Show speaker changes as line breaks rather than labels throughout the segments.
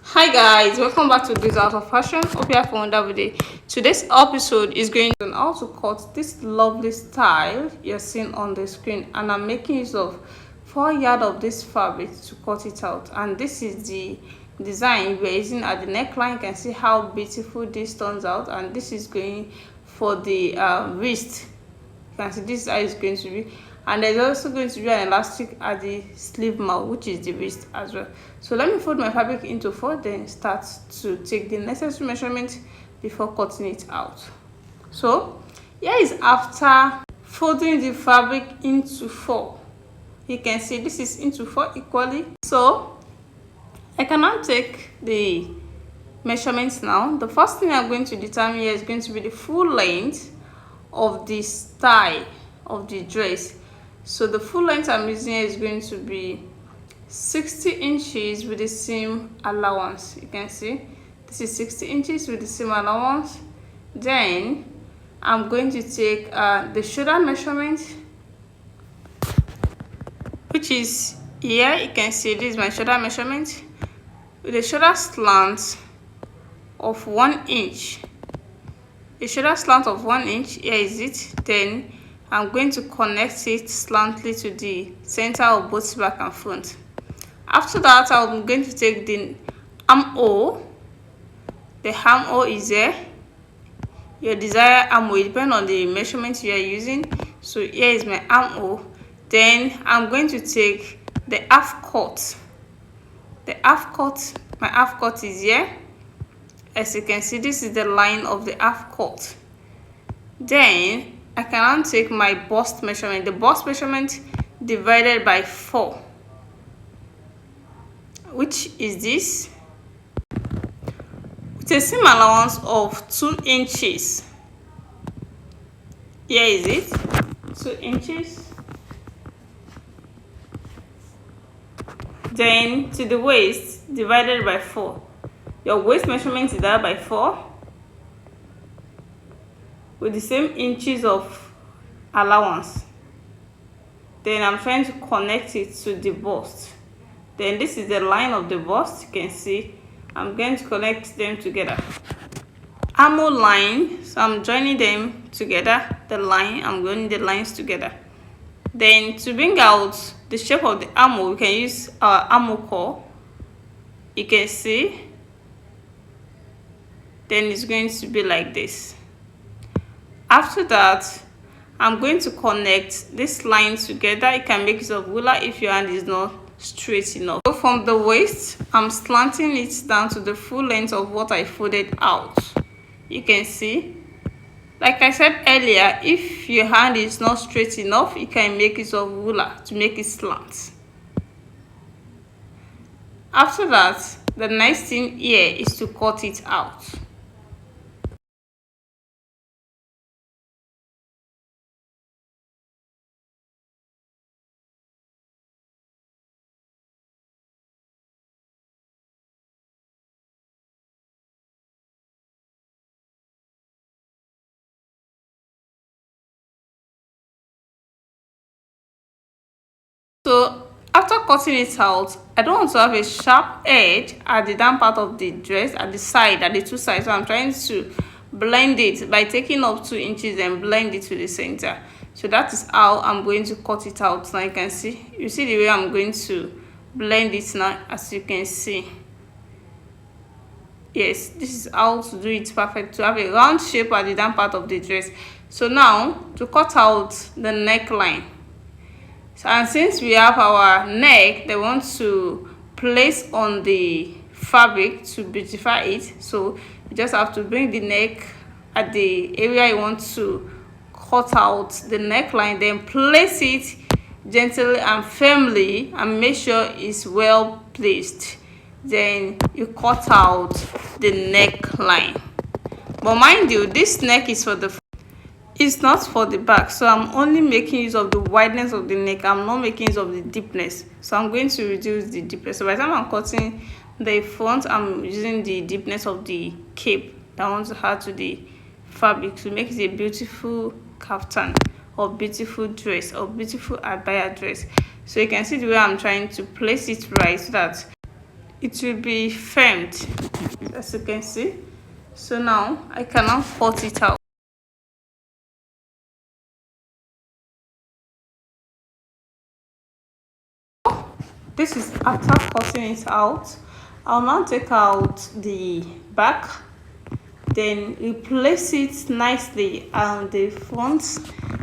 Hi guys, welcome back to this Art of Fashion. Hope you have a wonderful day. Today's episode is going on how to cut this lovely style you're seeing on the screen, and I'm making use of 4 yards of this fabric to cut it out. And this is the design we're using at the neckline. You can see how beautiful this turns out, and this is going for the wrist. You can see this is how it's going to be, and there's also going to be an elastic at the sleeve mouth, which is the wrist as well. So let me fold my fabric into 4, then start to take the necessary measurement before cutting it out. So here is after folding the fabric into 4. You can see this is into 4 equally. So I can now take the measurements now. The first thing I'm going to determine here is going to be the full length of the style of the dress. So the full length I'm using here is going to be 60 inches with the seam allowance. You can see this is 60 inches with the seam allowance. Then I'm going to take the shoulder measurement, which is here. You can see this is my shoulder measurement with a shoulder slant of 1 inch. A shoulder slant of 1 inch, here is it. Then I'm going to connect it slantly to the center of both back and front. After that, I'm going to take the armhole. The armhole is here. Your desired armhole, depends on the measurement you are using. So here is my armhole. Then I'm going to take the half cut. The half cut, my half cut is here. As you can see, this is the line of the half cut. Then I can now take my bust measurement. The bust measurement divided by 4, which is this, with a seam allowance of 2 inches. Here is it, 2 inches. Then to the waist divided by 4. Your waist measurement is divided by 4 with the same inches of allowance. Then I'm trying to connect it to the bust. Then this is the line of the bust. You can see I'm going to connect them together. Armhole line, so I'm joining them together. The line, I'm joining the lines together. Then to bring out the shape of the armhole, we can use our armhole core. You can see. Then it's going to be like this. After that, I'm going to connect this line together. You can make use of ruler if your hand is not straight enough. So from the waist, I'm slanting it down to the full length of what I folded out. You can see, like I said earlier, if your hand is not straight enough, you can make use of ruler to make it slant. After that, the next thing here is to cut it out. So after cutting it out, I don't want to have a sharp edge at the down part of the dress, at the side, at the two sides. So I'm trying to blend it by taking up 2 inches and blend it to the center. So that is how I'm going to cut it out. Now you can see, you see the way I'm going to blend it now, as you can see. Yes, this is how to do it perfect, to have a round shape at the down part of the dress. So now to cut out the neckline. So, and since we have our neck, they want to place on the fabric to beautify it. So you just have to bring the neck at the area you want to cut out the neckline, then place it gently and firmly and make sure it's well placed. Then you cut out the neckline. But mind you, this neck is for the, it's not for the back, so I'm only making use of the wideness of the neck. I'm not making use of the deepness, so I'm going to reduce the deepness. So by the time I'm cutting the front, I'm using the deepness of the cape that I want to add to the fabric to make it a beautiful kaftan or beautiful dress or beautiful abaya dress. So you can see the way I'm trying to place it right, so that it will be firmed, as you can see. So now I can now cut it out. This is after cutting it out. I'll now take out the back, then replace it nicely on the front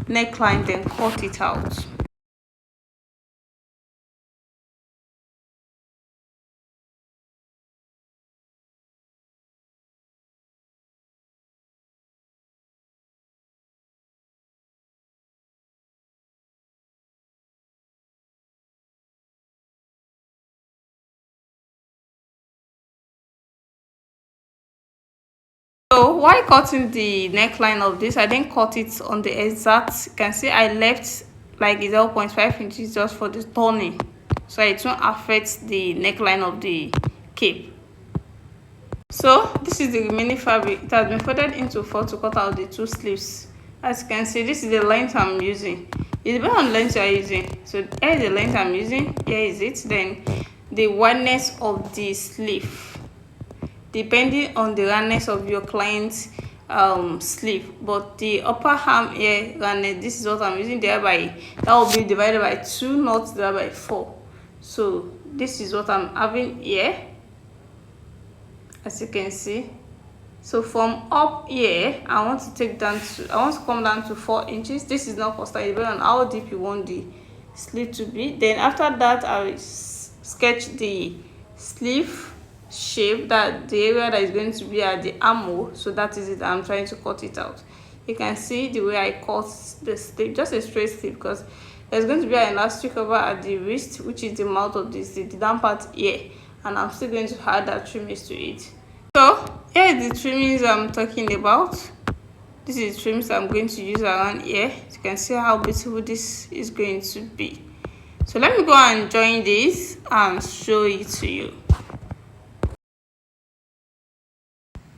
neckline, then cut it out. So while cutting the neckline of this, I didn't cut it on the exact. You can see I left like 0.5 inches just for the turning, so it won't affect the neckline of the cape. So this is the remaining fabric. It has been folded into four to cut out the two sleeves. As you can see, this is the length I'm using. It depends on the length you are using. So here is the length I'm using. Here is it. Then the wideness of the sleeve, depending on the roundness of your client's sleeve. But the upper arm here roundness, this is what I'm using, thereby that will be divided by 2, not divided by 4. So this is what I'm having here, as you can see. So from up here, I want to come down to 4 inches. This is not constant, depending on how deep you want the sleeve to be. Then after that, I will sketch the sleeve shape, that the area that is going to be at the armhole. So that is it. I'm trying to cut it out. You can see the way I cut the sleeve, just a straight sleeve, because there's going to be an elastic over at the wrist, which is the mouth of this, the down part here, and I'm still going to add that trimmings to it. So here is the trimmings I'm talking about. This is the trimmings I'm going to use around here. You can see how beautiful this is going to be. So let me go and join this and show it to you.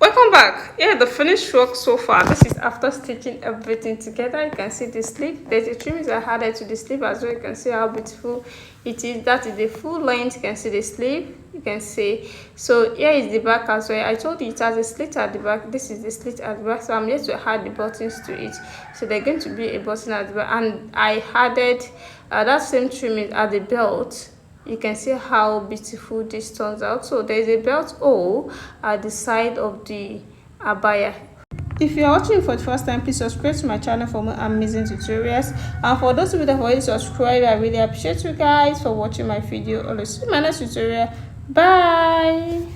Welcome back. Here the finished work so far. This is after stitching everything together. You can see the sleeve. There's the trimmings I added to the sleeve as well. You can see how beautiful it is. That is the full length. You can see the sleeve. You can see. So here is the back as well. I told you it has a slit at the back. This is the slit at the back. So I'm yet to add the buttons to it. So they're going to be a button at the back. And I added that same trimming at the belt. You can see how beautiful this turns out. So there is a belt hole at the side of the abaya. If you are watching for the first time, please subscribe to my channel for more amazing tutorials. And for those of you that have already subscribed, I really appreciate you guys for watching my video. Always see my next tutorial. Bye.